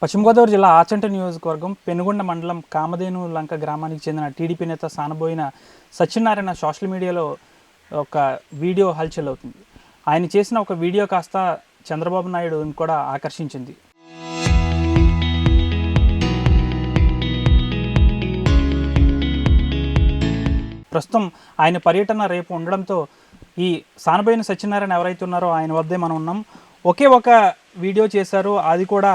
పశ్చిమ గోదావరి జిల్లా ఆచంట నియోజకవర్గం పెనుగొండ మండలం కామధేను లంక గ్రామానికి చెందిన టీడీపీ నేత సానబోయిన సత్యనారాయణ సోషల్ మీడియాలో ఒక వీడియో హల్చల్ అవుతుంది. ఆయన చేసిన ఒక వీడియో కాస్త చంద్రబాబు నాయుడుని కూడా ఆకర్షించింది. ప్రస్తుతం ఆయన పర్యటన రేపు ఉండడంతో ఈ సానబోయిన సత్యనారాయణ ఎవరైతే ఉన్నారో ఆయన వద్దే మనం ఉన్నాం. ఒకే ఒక వీడియో చేశారు, అది కూడా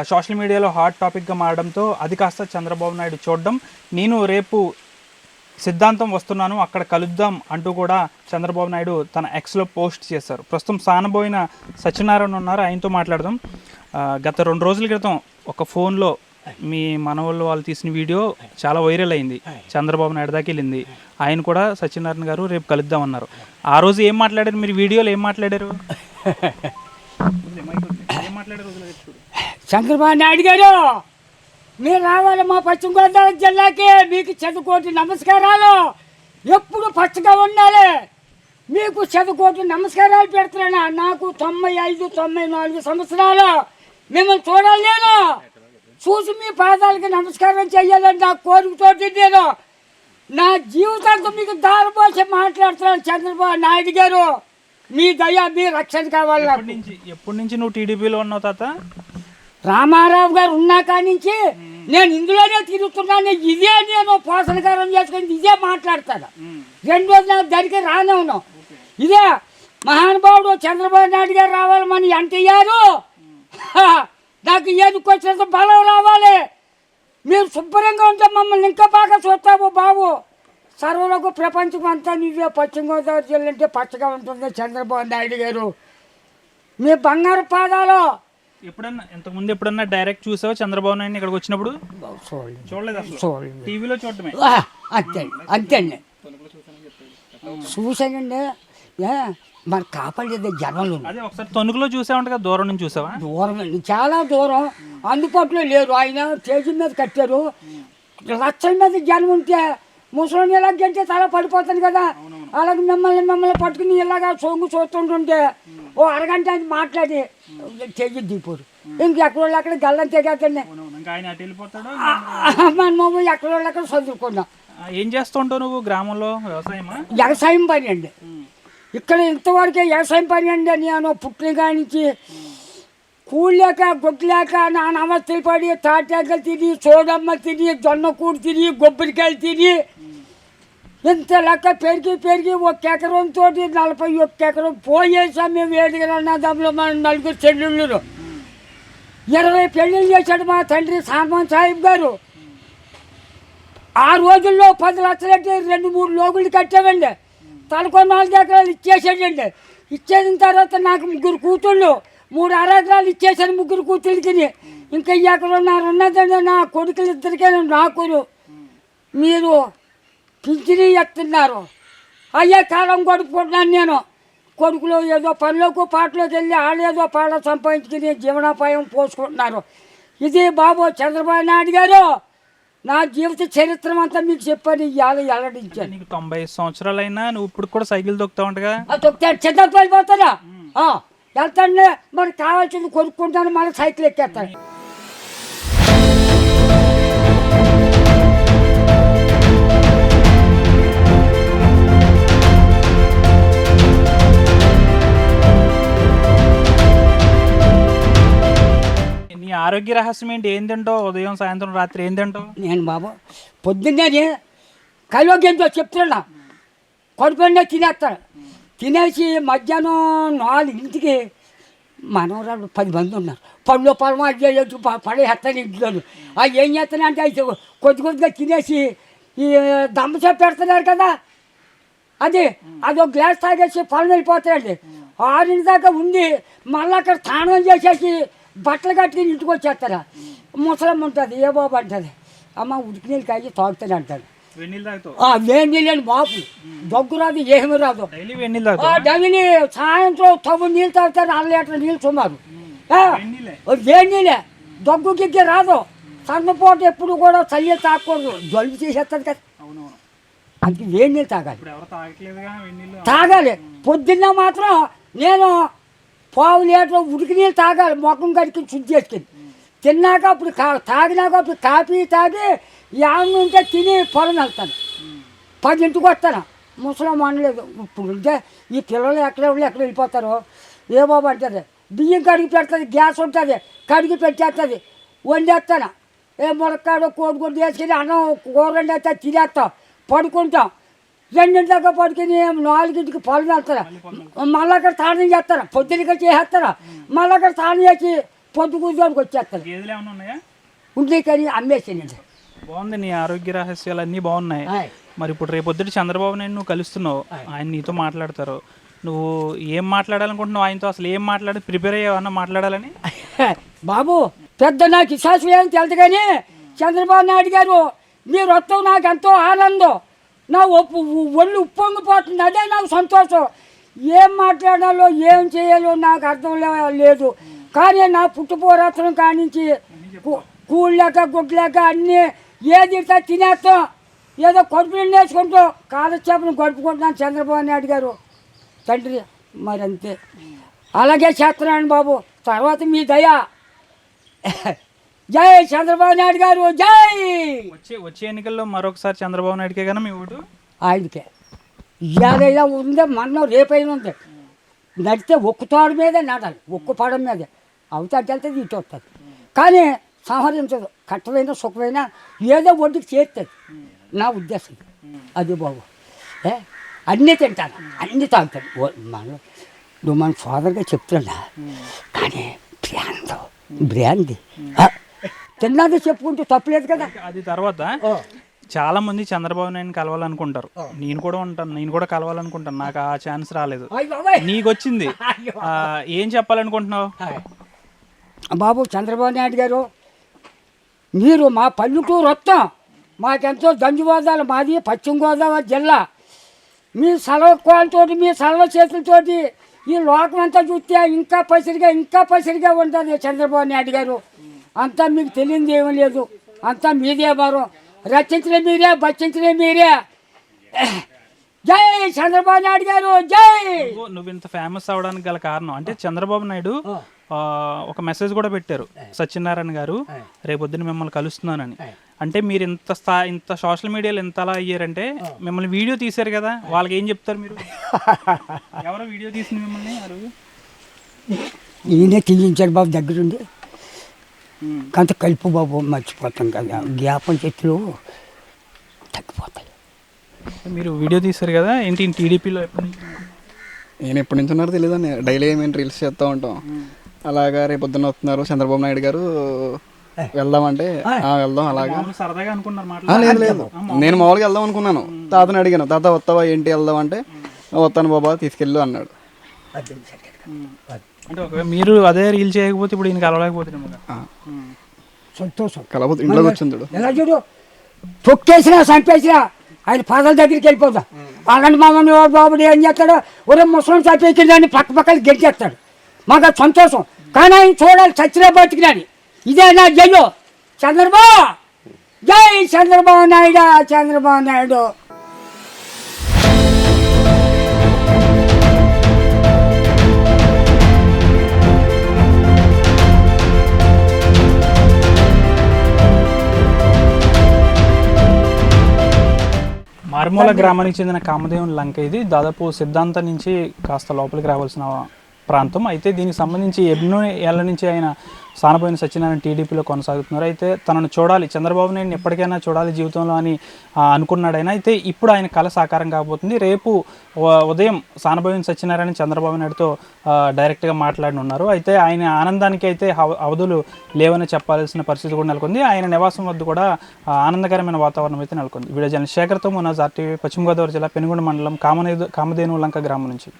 సోషల్ మీడియాలో హాట్ టాపిక్గా మారడంతో అది కాస్త చంద్రబాబు నాయుడు చూడడం, నేను రేపు సిద్ధాంతం వస్తున్నాను అక్కడ కలుద్దాం అంటూ కూడా చంద్రబాబు నాయుడు తన ఎక్స్లో పోస్ట్ చేశారు. ప్రస్తుతం సానబోయిన సత్యనారాయణ ఉన్నారు, ఆయనతో మాట్లాడదాం. గత 2 రోజుల క్రితం ఒక ఫోన్లో మీ మనవాళ్ళు తీసిన వీడియో చాలా వైరల్ అయింది, చంద్రబాబు నాయుడు దాకా వెళ్ళింది. ఆయన కూడా సత్యనారాయణ గారు రేపు కలుద్దామన్నారు. ఆ రోజు ఏం మాట్లాడారు మీరు? వీడియోలో ఏం మాట్లాడారు? చంద్రబాబు నాయుడు గారు, మీరు రావాలి మా పశ్చిమ గోదావరి జిల్లాకి. మీకు శతకోటి నమస్కారాలు. ఎప్పుడు పచ్చగా ఉండాలి. మీకు శతకోటి నమస్కారాలు పెడుతున్నా. నాకు 95, 94 సంవత్సరాలు. మిమ్మల్ని చూడాలి, నేను చూసి మీ పాదాలకి నమస్కారం చెయ్యాలని నా కోరికతోటి నేను నా జీవితాంతం మీకు దారిపోసి మాట్లాడుతున్నాను. చంద్రబాబు నాయుడు గారు, మీ దయ, మీ రక్షణ కావాలి. ఎప్పటి నుంచి నువ్వు టీడీపీలో ఉన్నావు తాత? రామారావు గారు ఉన్నాక నుంచి నేను ఇందులోనే తిరుగుతున్నాను. ఇదే నేను పోషణకారం చేసుకుని ఇదే మాట్లాడతాను. 2 రోజులు నాకు దగ్గరికి రానే ఉన్నాం. ఇదే మహానుభావుడు చంద్రబాబు నాయుడు గారు రావాలి, మన ఎన్టీఆర్. నాకు ఏదుకు వచ్చినంత బలం రావాలి. మీరు శుభ్రంగా ఉంటే మమ్మల్ని ఇంకా బాగా చూస్తాము బాబు. సర్వలోకి ప్రపంచం అంతా నువ్వే. పశ్చిమ గోదావరి జిల్లా అంటే పచ్చగా ఉంటుంది చంద్రబాబు నాయుడు గారు. మీ బంగారు పాదాలు. ఎప్పుడన్నా ఇంతకుముందు ఎప్పుడన్నా డైరెక్ట్ చూసావా చంద్రబాబు నాయుడు ఇక్కడికి వచ్చినప్పుడు? చూడలేదు అసలు, టీవీలో చూడటమే. అంతేండి, చూసానండి. మరి కాపాడలేదు జనంలో. అదే ఒకసారి తణుకులో చూసావంట కదా, దూరం నుంచి చూసావా? దూరం అండి, చాలా దూరం. అందుబాటులో లేరు. ఆయన స్టేజ్ మీద కట్టారు. లక్షల మీద జనం ఉంటే ముసలి ఇలాగంటే తల పడిపోతాను కదా. అలాగే మిమ్మల్ని పట్టుకుని ఇలాగా సొంగు చూస్తుంటుంటే ఓ అరగంట ఆయన మాట్లాడి స్టేజ్ దిగిపోరు. ఇంకెక్కడో అక్కడ గల్లం తెగేతండి. మన మమ్మల్ని ఎక్కడో అక్కడ చదువుకున్నాం. ఏం చేస్తూ ఉంటావు నువ్వు గ్రామంలో? వ్యవసాయం పని అండి. ఇక్కడ ఇంతవరకే వ్యవసాయం పని అండి. నేను పుట్టిన కానించి కూలేక గొడ్లేక నాన్న అవస్థలు పడి తాటాకలు తిని, చోడమ్మ తిని, జొన్న కూడు తిని, కొబ్బరికాయలు తిని, ఇంత లెక్క పెరిగి 1 ఎకరంతో 41 ఎకరం పోయేసాం మేము. 7 అన్నదమ్ములు, మన 4 చెల్లెళ్ళు. 20 పెళ్ళిళ్ళు చేశాడు మా తండ్రి సాల్మాన్ సాహిబ్ గారు. ఆ రోజుల్లో 10 లక్షలంటే 2-3 లోగులు కట్టామండి. తనకో 4 ఎకరాలు ఇచ్చేసాడండి. ఇచ్చేసిన తర్వాత నాకు 3 కూతుళ్ళు, 3 అరెకరాలు ఇచ్చేసాను 3 కూతుళ్ళకి. ఇంకా ఎక్కడున్నారు ఉన్నదండి నా కొడుకులు 2 నాకు. మీరు పింఛనీ ఎత్తున్నారు. అయ్యే కాలం గడుపుకుంటున్నాను నేను. కొడుకులు ఏదో పనిలోకి పాటలోకి వెళ్ళి ఆడేదో పాట సంపాదించుకుని జీవనోపాయం పోసుకుంటున్నారు. ఇది బాబు చంద్రబాబు నాయుడు గారు, నా జీవిత చరిత్ర అంతా మీకు చెప్పని ఎల్లడించాను. నీకు 90 సంవత్సరాలైనా నువ్వు ఇప్పుడు కూడా సైకిల్ తొక్కుతా ఉంటాగా? తొక్కుతాడు. చిన్నప్పుడు వెళ్ళిపోతారా? వెళ్తాను. మరి కావాల్సింది కొనుక్కుంటాను, మళ్ళీ సైకిల్ ఎక్కేస్తాను. నీ ఆరోగ్య రహస్యం ఏంటి? ఏం తింటావు? ఉదయం, సాయంత్రం, రాత్రి ఏం తింటావు? నేను బాబు పొద్దున్నే కలోగేంతో చెప్తున్నా, కడుపుండే తినేస్తాను. తినేసి మధ్యాహ్నం 4ంటికి మనవరాలు 10 మంది ఉన్నారు. పళ్ళు పొలమా పడేస్తాను ఇంట్లో. అవి ఏం చేస్తానంటే అయితే కొద్దిగా తినేసి ఈ దమ్మచే పెడుతున్నారు కదా, అదొక గ్లాస్ తాగేసి పళ్ళు వెళ్ళిపోతాయండి. 6 దాకా ఉండి మళ్ళీ అక్కడ స్నానం చేసేసి బట్టలు కట్టుకుని ఇంటికి వచ్చేస్తారా. ముసలమ్మ ఉంటుంది, ఏ బాబు అంటుంది, అమ్మ ఉడికి నీళ్ళు కాగి తాగుతాను అంటాడు. వేడి నీళ్ళు బాపు, దగ్గు రాదు, ఏమి రాదు. డైలీ సాయంత్రం 9 నీళ్ళు తాగుతారు. 4 లీటర్ నీళ్ళు సుమారు. వేడి నీళ్ళే, దగ్గు గిగ్గి రాదు. సన్నపోటు ఎప్పుడు కూడా చల్లి తాగకూడదు, జలుబు చేసేస్తుంది కదా. అందుకే వేడి నీళ్ళు తాగాలి. పొద్దున్న మాత్రం నేను 1/2 లీటర్ ఉడికి నీళ్ళు తాగాలి, ముఖం కడికి శుద్ధి చేసుకుని. తిన్నాక అప్పుడు తాగినాక అప్పుడు కాఫీ తాగి యాన్న ఉంటే తిని పొలం వెళ్తాను 10ంటికి వస్తాను ముసలం అనలేదు ఇప్పుడు ఉంటే ఈ పిల్లలు ఎక్కడ వెళ్ళిపోతారో ఏ బాబు అంటుంది బియ్యం కడిగి పెడుతుంది గ్యాస్ ఉంటుంది కడిగి పెట్టేస్తుంది వండేస్తాను ఏ ములక్కాడు కోడిగుడ్డు వేసుకుని అన్నం కూర వండేస్తా తినేస్తాం పడుకుంటాం 2 దాకా పడుకుని 4ంటికి పొలం వెళ్తాను మళ్ళీ అక్కడ స్నానం చేస్తాను పొద్దునగా చేసేస్తాను మళ్ళీ అక్కడ స్నానం చేసి పొద్దు కూర్చోడానికి వచ్చేస్తాను గేదెలు ఏమైనా ఉన్నాయా? ఉండే కానీ అమ్మేసానండి. బాగుంది, నీ ఆరోగ్య రహస్యాలు అన్నీ బాగున్నాయి. మరి ఇప్పుడు రేపొద్దుటి చంద్రబాబు నాయుడు నువ్వు కలుస్తున్నావు, ఆయన నీతో మాట్లాడతారు, నువ్వు ఏం మాట్లాడాలనుకుంటున్నావు ఆయనతో? అసలు ఏం ప్రిపేర్ అయ్యావన్నా మాట్లాడాలని? బాబు పెద్ద నాకు విశ్వాసం ఏం తెలుసు కానీ చంద్రబాబు నాయుడు గారు మీరు వస్తావు నాకు ఎంతో ఆనందం, నా ఒళ్ళు ఉప్పొంగిపోతుంది, అదే నాకు సంతోషం. ఏం మాట్లాడాలో ఏం చేయాలో నాకు అర్థం లేదు. కానీ నా పుట్టుపోరాత్రం కానించి కూళ్ళలేక గుడ్లేక అన్నీ ఏది తినేస్తాం, ఏదో కడుపు వేసుకుంటూ కాలక్షేపం గడుపుకుంటున్నాను చంద్రబాబు నాయుడు గారు తండ్రి. మరి అంతే అలాగే చేస్తున్నాను బాబు. తర్వాత మీ దయ. జై చంద్రబాబు నాయుడు గారు, జై. వచ్చే ఎన్నికల్లో మరొకసారి చంద్రబాబు నాయుడుకే కదా మీ ఓటు? ఆయనకే. ఇవాళ ఉందే మన రేపైనా ఉంది. నడితే ఒక్క తోడు మీదే నడాలి, ఒక్క పడం మీదే అవుతాడు వెళ్తుంది ఇటు వస్తుంది. కానీ సంహరించదు, కట్టమైనా సుఖమైనా ఏదో ఒడ్డుకి చేస్తుంది నా ఉద్దేశం. అది బాబు అన్నీ తింటాను, అన్నీ తాగుతాను. నువ్వు మన సోదరుగా చెప్తున్నా కానీ బ్రాంది తిన్నది చెప్పుకుంటూ తప్పలేదు కదా. అది తర్వాత చాలా మంది చంద్రబాబు నాయుడు కలవాలనుకుంటారు, నేను కూడా ఉంటాను, నేను కూడా కలవాలనుకుంటాను, నాకు ఆ ఛాన్స్ రాలేదు, నీకు వచ్చింది. ఏం చెప్పాలనుకుంటున్నావు బాబు? చంద్రబాబు నాయుడు గారు మీరు మా పల్లెటూరు వస్తాం, మాకెంతో ధన్యవాదాలు. మాది పశ్చిమ గోదావరి జిల్లా. మీ సెలవుకోలతో మీ సెలవు చేతులతోటి ఈ లోకం అంతా చూస్తే ఇంకా పసిరిగా ఉంటుంది చంద్రబాబు నాయుడు గారు. అంతా మీకు తెలియదు ఏమీ లేదు, అంతా మీదే భారం. రచించిన మీరే, బచ్చించిన మీరే. జై చంద్రబాబు నాయుడు గారు, జై. నువ్వు ఇంత ఫేమస్ అవడానికి గల కారణం అంటే చంద్రబాబు నాయుడు ఒక మెసేజ్ కూడా పెట్టారు, సత్యనారాయణ గారు రేపొద్దున మిమ్మల్ని కలుస్తున్నానని. అంటే మీరు ఇంత సోషల్ మీడియాలో ఎంత అలా అయ్యారంటే మిమ్మల్ని వీడియో తీశారు కదా, వాళ్ళకి ఏం చెప్తారు మీరు? ఎవరో వీడియో తీసింది మిమ్మల్ని ఆ రోజు? ఈయనే తీయించారు బాబు దగ్గరుండి. కొంత కలుపు బాబు, మర్చిపోతాం కదా, జ్ఞాపం చెట్లు తగ్గిపోతాయి. మీరు వీడియో తీశారు కదా, ఏంటి టీడీపీలో ఎప్పటి నుంచి? నేను ఎప్పటి నుంచి ఉన్నారో తెలియదండి, డైలీ మేము రీల్స్ చేస్తూ ఉంటాం. అలాగా రేపు పొద్దున్న వస్తున్నారు చంద్రబాబు నాయుడు గారు, వెళ్దామంటే వెళ్దాం. అలాగా సరదాగా అనుకున్నారు? లేదు లేదు, నేను మామూలుగా వెళ్దాం అనుకున్నాను. తాతని అడిగాను, తాత వస్తావా ఏంటి వెళ్దాం అంటే, వస్తాను బాబా తీసుకెళ్ళు అన్నాడు. అంటే ఒకవేళ మీరు అదే రీల్ చేయకపోతే ఇప్పుడు ఈయన కలవలేకపోతే సంతోషం. కలవద్దు, ఇంట్లోకి వచ్చింది ఎలా చూడు, తొక్కేసినా చంపేసినా ఆయన పాదాల దగ్గరికి వెళ్ళిపోతా. అలాంటి మామూలు బాబుడు ఏం చేస్తాడు, ఒరే ముసలం చంపేసి దాన్ని పక్కపక్కలు గెలిచేస్తాడు. మాకు అది సంతోషం. కానీ ఆయన చూడాలి చచ్చినా బతికినాని. ఇదే నా జైలు చంద్రబాబు. జై చంద్రబాబు నాయుడు, చంద్రబాబు నాయుడు. మారుమూల గ్రామానికి చెందిన కామదేవుని లంక ఇది. దాదాపు సిద్ధాంతం నుంచి కాస్త లోపలికి రావాల్సిన ప్రాంతం. అయితే దీనికి సంబంధించి ఎన్నో ఏళ్ల నుంచి ఆయన సానబోయిన సత్యనారాయణ టీడీపీలో కొనసాగుతున్నారు. అయితే తనను చూడాలి, చంద్రబాబు నాయుడు ఎప్పటికైనా చూడాలి జీవితంలో అని అనుకున్నాడు ఆయన. అయితే ఇప్పుడు ఆయన కళ సాకారం కాబోతుంది. రేపు ఉదయం సానబోయిన సత్యనారాయణ చంద్రబాబు నాయుడుతో డైరెక్ట్గా మాట్లాడనున్నారు. అయితే ఆయన ఆనందానికి అయితే అవధులు లేవని చెప్పాల్సిన పరిస్థితి కూడా నెలకొంది. ఆయన నివాసం వద్ద కూడా ఆనందకరమైన వాతావరణం అయితే నెలకొంది. వీడియో జర్నలిస్ట్ శేఖర్తో మునాజ్, RTV, పశ్చిమ గోదావరి జిల్లా పెనుగొండ మండలం కామధేను లంక గ్రామం నుంచి.